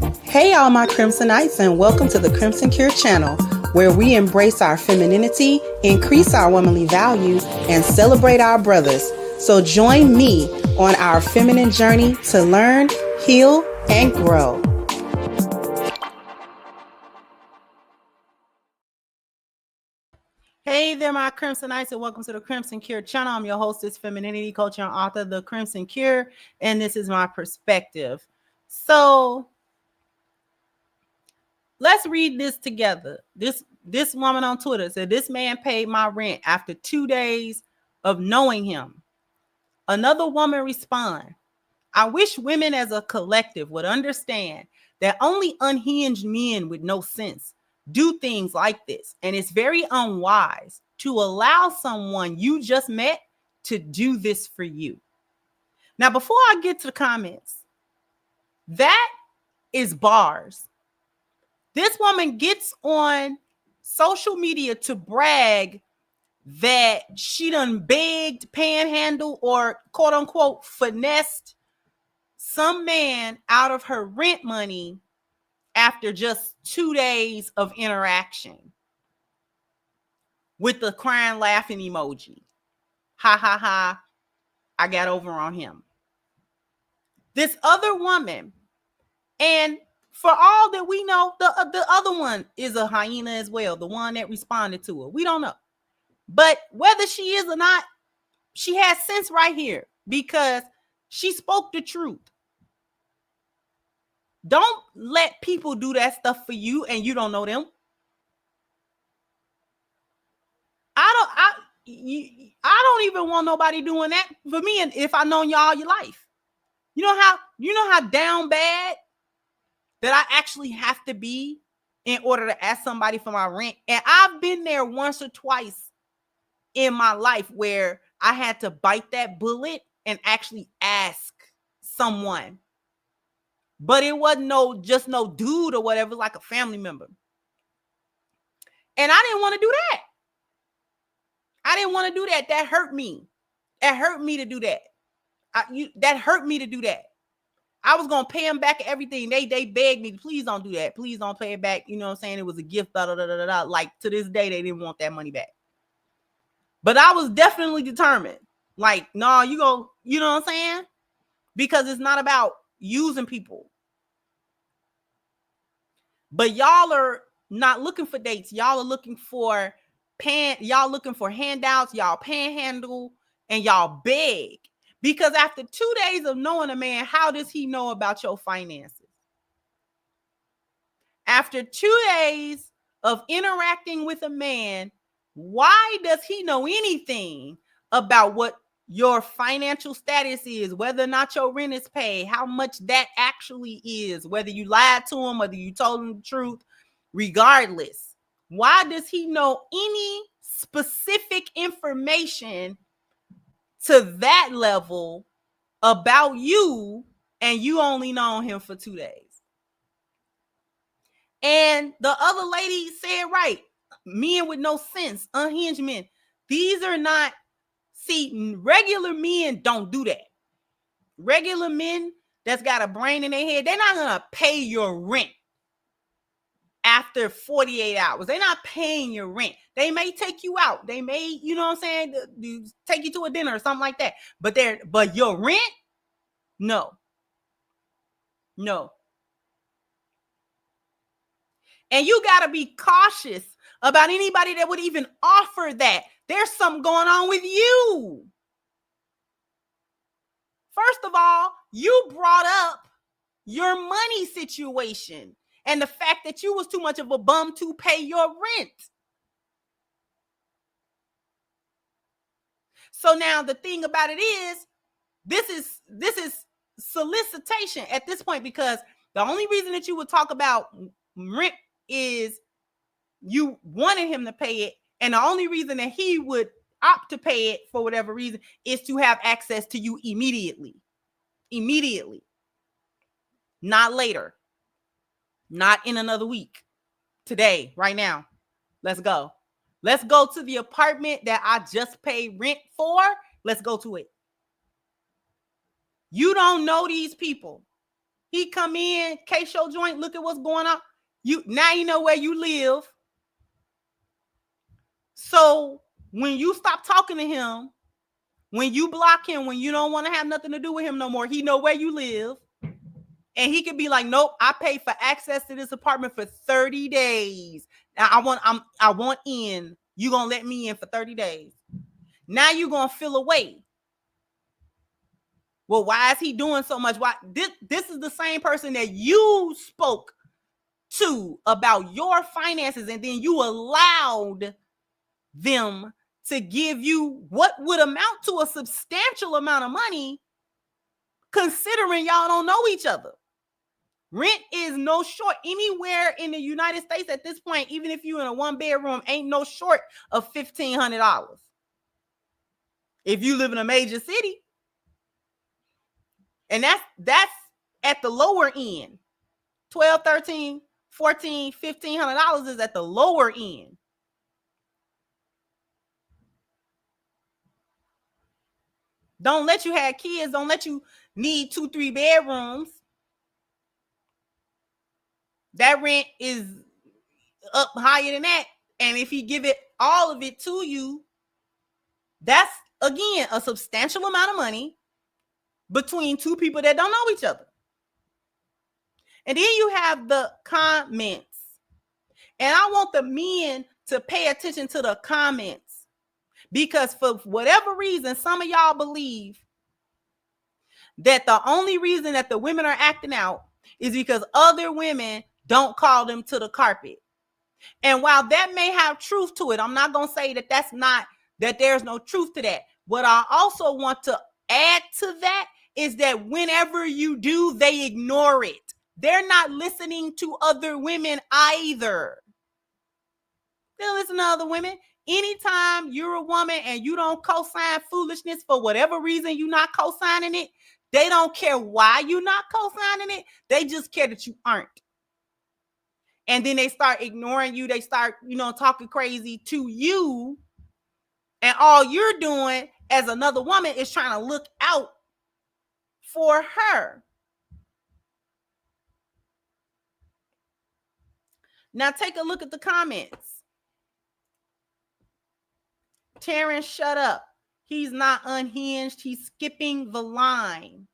Hey, all my Crimsonites, and welcome to the Crimson Cure channel, where we embrace our femininity, increase our womanly value, and celebrate our brothers. So join me on our feminine journey to learn, heal, and grow. Hey there, my Crimsonites, and welcome to the Crimson Cure channel. I'm your hostess, femininity coach, and author of The Crimson Cure, and this is my perspective. So let's read this together. This woman on Twitter said, "This man paid my rent after 2 days of knowing him." Another woman respond, "I wish women as a collective would understand that only unhinged men with no sense do things like this. And it's very unwise to allow someone you just met to do this for you." Now, before I get to the comments, that is bars. This woman gets on social media to brag that she done begged, panhandle, or quote unquote finessed some man out of her rent money after just 2 days of interaction with the crying, laughing emoji. Ha ha ha, I got over on him. This other woman, and for all that we know, the other one is a hyena as well, the one that responded to her. We don't know. But whether she is or not, she has sense right here because she spoke the truth. Don't let people do that stuff for you and you don't know them. I don't even want nobody doing that for me. And if I known y'all your life, you know how down bad that I actually have to be in order to ask somebody for my rent. And I've been there once or twice in my life where I had to bite that bullet and actually ask someone. But it wasn't just no dude or whatever, like a family member. And I didn't want to do that. I didn't want to do that. That hurt me. That hurt me to do that. That hurt me to do that. I was going to pay them back everything. They begged me, please don't do that. Please don't pay it back. You know what I'm saying? It was a gift. Like to this day, they didn't want that money back. But I was definitely determined. Like, no, you know what I'm saying? Because it's not about using people. But y'all are not looking for dates. Y'all are looking for y'all looking for handouts. Y'all panhandle and y'all beg. Because after 2 days of knowing a man, how does he know about your finances? After 2 days of interacting with a man, why does he know anything about what your financial status is, whether or not your rent is paid, how much that actually is, whether you lied to him, whether you told him the truth, regardless? Why does he know any specific information to that level about you and you only known him for 2 days? And the other lady said, right, men with no sense, unhinged men. These are not, see, regular men don't do that. Regular men that's got a brain in their head, they're not going to pay your rent after 48 hours. They're not paying your rent. They may take you out. They may, you know what I'm saying, take you to a dinner or something like that. But your rent? No. And you got to be cautious about anybody that would even offer that. There's something going on with you. First of all, you brought up your money situation and the fact that you was too much of a bum to pay your rent. So now the thing about it is, this is solicitation at this point, because the only reason that you would talk about rent is you wanted him to pay it, and the only reason that he would opt to pay it for whatever reason is to have access to you immediately, not later, not in another week, today, right now. Let's go to the apartment that I just paid rent for. Let's go to it. You don't know these people. He come in, case your joint, look at what's going on. Now you know where you live. So when you stop talking to him, when you block him, when you don't want to have nothing to do with him no more, he know where you live. And he could be like, nope, I paid for access to this apartment for 30 days. Now I want in. You gonna let me in for 30 days. Now you gonna feel away. Well, why is he doing so much? Why this is the same person that you spoke to about your finances, and then you allowed them to give you what would amount to a substantial amount of money, considering y'all don't know each other. Rent is no short anywhere in the United States at this point. Even if you're in a 1-bedroom, ain't no short of $1,500. If you live in a major city, and that's at the lower end. $1,200, $1,300, $1,400, $1,500 is at the lower end. Don't let you have kids. Don't let you need 2-3 bedrooms. That rent is up higher than that. And if he give it all of it to you, that's, again, a substantial amount of money between two people that don't know each other. And then you have the comments. And I want the men to pay attention to the comments, because for whatever reason, some of y'all believe that the only reason that the women are acting out is because other women don't call them to the carpet. And while that may have truth to it, I'm not going to say that there's no truth to that. What I also want to add to that is that whenever you do, they ignore it. They're not listening to other women either. They listen to other women. Anytime you're a woman and you don't co-sign foolishness for whatever reason, you're not co-signing it, they don't care why you're not co-signing it. They just care that you aren't. And then they start ignoring you. They start, talking crazy to you. And all you're doing as another woman is trying to look out for her. Now take a look at the comments. Terrence, shut up. He's not unhinged. He's skipping the line.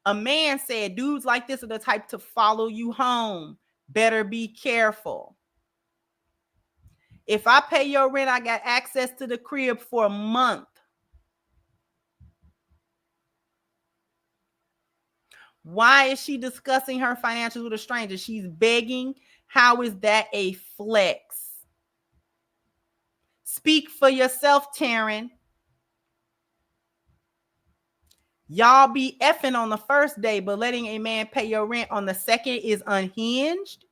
A man said, dudes like this are the type to follow you home. Better be careful. If I pay your rent, I got access to the crib for a month. Why is she discussing her financials with a stranger? She's begging. How is that a flex? Speak for yourself, Taryn. Y'all be effing on the first day, but letting a man pay your rent on the second is unhinged.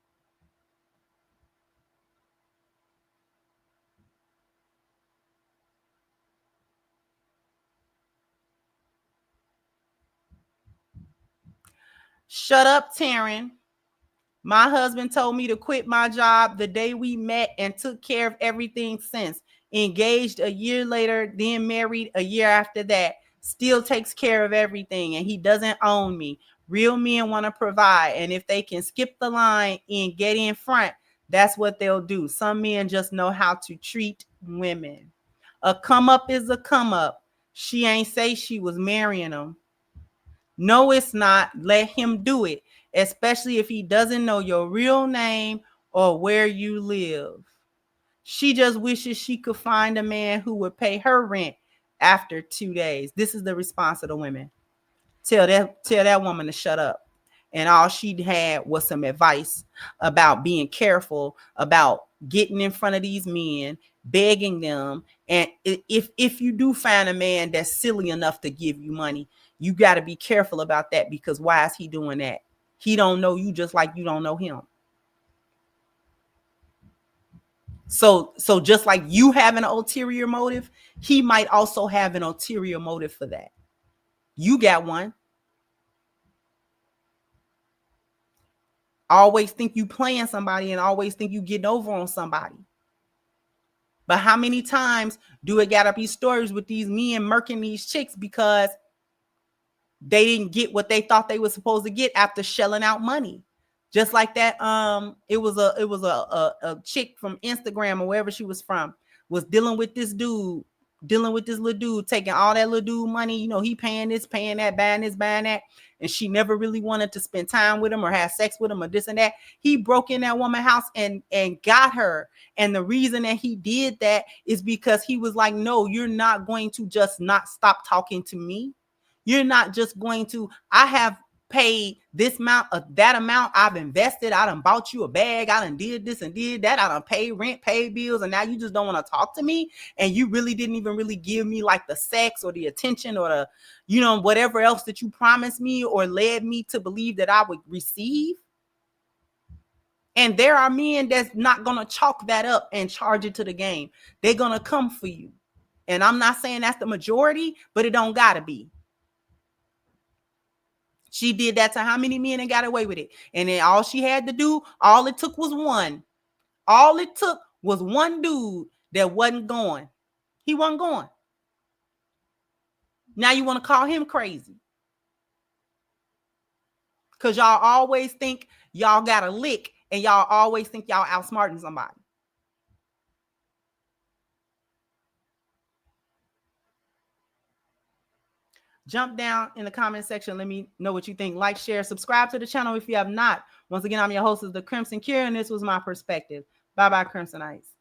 Shut up, Taryn. My husband told me to quit my job the day we met and took care of everything since. Engaged a year later, then married a year after that. Still takes care of everything, and he doesn't own me. Real men want to provide, and if they can skip the line and get in front, that's what they'll do. Some men just know how to treat women. A come up is a come up. She ain't say she was marrying him. No, it's not. Let him do it, especially if he doesn't know your real name or where you live. She just wishes she could find a man who would pay her rent after 2 days. This is the response of the women. Tell that woman to shut up. And all she had was some advice about being careful about getting in front of these men, begging them. And if you do find a man that's silly enough to give you money, you got to be careful about that, because why is he doing that? He don't know you just like you don't know him. So just like you have an ulterior motive, he might also have an ulterior motive for that. You got one. Always think you playing somebody and always think you getting over on somebody. But how many times do it gotta be stories with these men murking these chicks because they didn't get what they thought they were supposed to get after shelling out money. Just like that, it was a chick from Instagram or wherever she was from, was dealing with this little dude, taking all that little dude money. You know, he paying this, paying that, buying this, buying that. And she never really wanted to spend time with him or have sex with him or this and that. He broke in that woman's house and got her. And the reason that he did that is because he was like, no, you're not going to just not stop talking to me. You're not just going to, I have paid this amount of that amount. I've invested. I done bought you a bag. I done did this and did that. I done paid rent, paid bills. And now you just don't want to talk to me. And you really didn't even really give me like the sex or the attention or the, you know, whatever else that you promised me or led me to believe that I would receive. And there are men that's not going to chalk that up and charge it to the game. They're going to come for you. And I'm not saying that's the majority, but it don't got to be. She did that to how many men and got away with it? And then all she had to do, all it took was one. All it took was one dude that wasn't going. He wasn't going. Now you want to call him crazy. Because y'all always think y'all got a lick and y'all always think y'all outsmarting somebody. Jump down in the comment section. Let me know what you think. Like, share, subscribe to the channel if you have not. Once again, I'm your host of The Crimson Cure, and this was my perspective. Bye-bye, Crimsonites.